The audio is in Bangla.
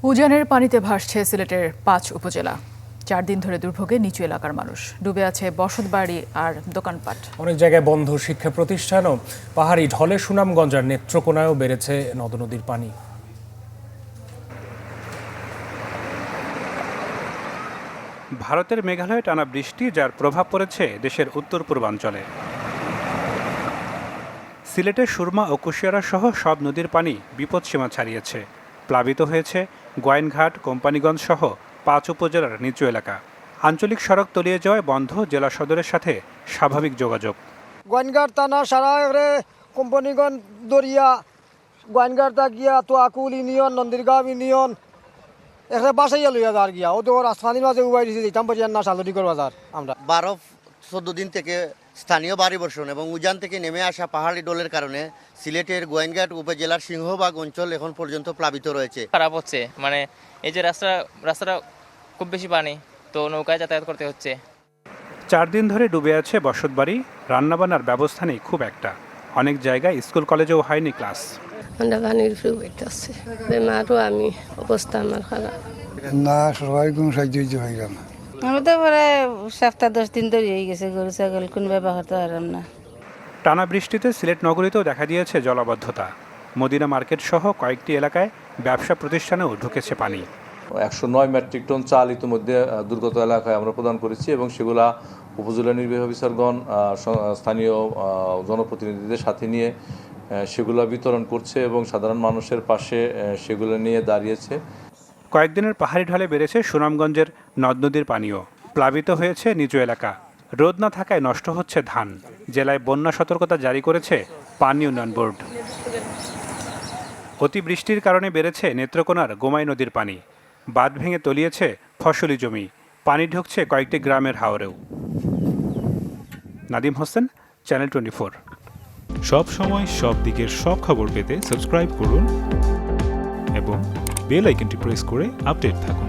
উজানের পানিতে ভাসছে সিলেটের ৫ উপজেলা। ৪ দিন ধরে দুর্ভোগে নিচু এলাকার মানুষ। ডুবে আছে বসতবাড়ি আর দোকানপাট। অনেক জায়গায় বন্ধ শিক্ষা প্রতিষ্ঠানও। পাহাড়ি ঢলে সুনামগঞ্জ আর নেত্রকোনায়ও বেড়েছে নদ নদীর পানি। ভারতের মেঘালয়ে টানা বৃষ্টি, যার প্রভাব পড়েছে দেশের উত্তর পূর্বাঞ্চলে। সিলেটের সুরমা ও কুশিয়ারা সহ সব নদীর পানি বিপদসীমা ছাড়িয়েছে। প্লাবিত হয়েছে গোয়াইনঘাট, কোম্পানিগঞ্জ সহ ৫ উপজেলার নিচু এলাকা। আঞ্চলিক সড়ক তলিয়ে যাওয়ায় বন্ধ জেলা সদরের সাথে স্বাভাবিক যোগাযোগ। গোয়াইনঘাট থানা সারা কোম্পানিগঞ্জ দরিয়া গোয়াইনঘাট গিয়া তো আকুল ইউনিয়ন নন্দীরগাঁও ইউনিয়ন এখানে বাসাইয়া লইয়া যার গিয়া ও তো রাজধানীর মাঝে উবাই দিয়েছে যেতাম পারি না সালদিকর বাজার। আমরা ১২-১৪ দিন থেকে স্থানীয় বাড়ি বর্ষণ এবং উজান থেকে নেমে আসা পাহাড়ি ডোলের কারণে সিলেটের গোয়াইনঘাট উপজেলার সিংহভাগ অঞ্চল এখন পর্যন্ত প্লাবিত রয়েছে। খারাপ হচ্ছে, মানে এই যে রাস্তাটা খুব বেশি পানি, তো নৌকায় যাতায়াত করতে হচ্ছে। ৪ দিন ধরে ডুবে আছে বসতবাড়ি, রান্নাবান্নার ব্যবস্থা নেই খুব একটা। অনেক জায়গায় স্কুল কলেজেও হয়নি ক্লাস। পানির আছে, বেমারও আমি, অবস্থা আমার খারাপ। না সবাই কোনো সাহায্য হয়ে গেল। আমি তো প্রায় সপ্তাহ ১০ দিন ধরে হয়ে গেছে, গরু ছাগল কোন ব্যবহার করতে পারলাম না। টানা বৃষ্টিতে সিলেট নগরীতেও দেখা দিয়েছে জলাবদ্ধতা। মদিনা মার্কেট সহ কয়েকটি এলাকায় ব্যবসা প্রতিষ্ঠানেও ঢুকেছে পানি। ১০৯ মেট্রিক টন চাল ইতিমধ্যে দুর্গত এলাকায় আমরা প্রদান করেছি এবং সেগুলা উপজেলা নির্বাহী অফিসারগণ স্থানীয় জনপ্রতিনিধিদের সাথে নিয়ে সেগুলো বিতরণ করছে এবং সাধারণ মানুষের পাশে সেগুলো নিয়ে দাঁড়িয়েছে। কয়েকদিনের পাহাড়ি ঢলে বেড়েছে সুনামগঞ্জের নদ নদীর পানিও। প্লাবিত হয়েছে নিচু এলাকা। রোদ না থাকায় নষ্ট হচ্ছে ধান। জেলায় বন্যা সতর্কতা জারি করেছে পানি উন্নয়ন বোর্ড। অতিবৃষ্টির কারণে বেড়েছে নেত্রকোনার গোমাই নদীর পানি। বাঁধ ভেঙে তলিয়েছে ফসলি জমি। পানি ঢুকছে কয়েকটি গ্রামের হাওরেও। নাদিম হোসেন, চ্যানেল 24। সব সময় সব দিকের সব খবর পেতে সাবস্ক্রাইব করুন এবং বেল আইকনটি প্রেস করে আপডেট থাকুন।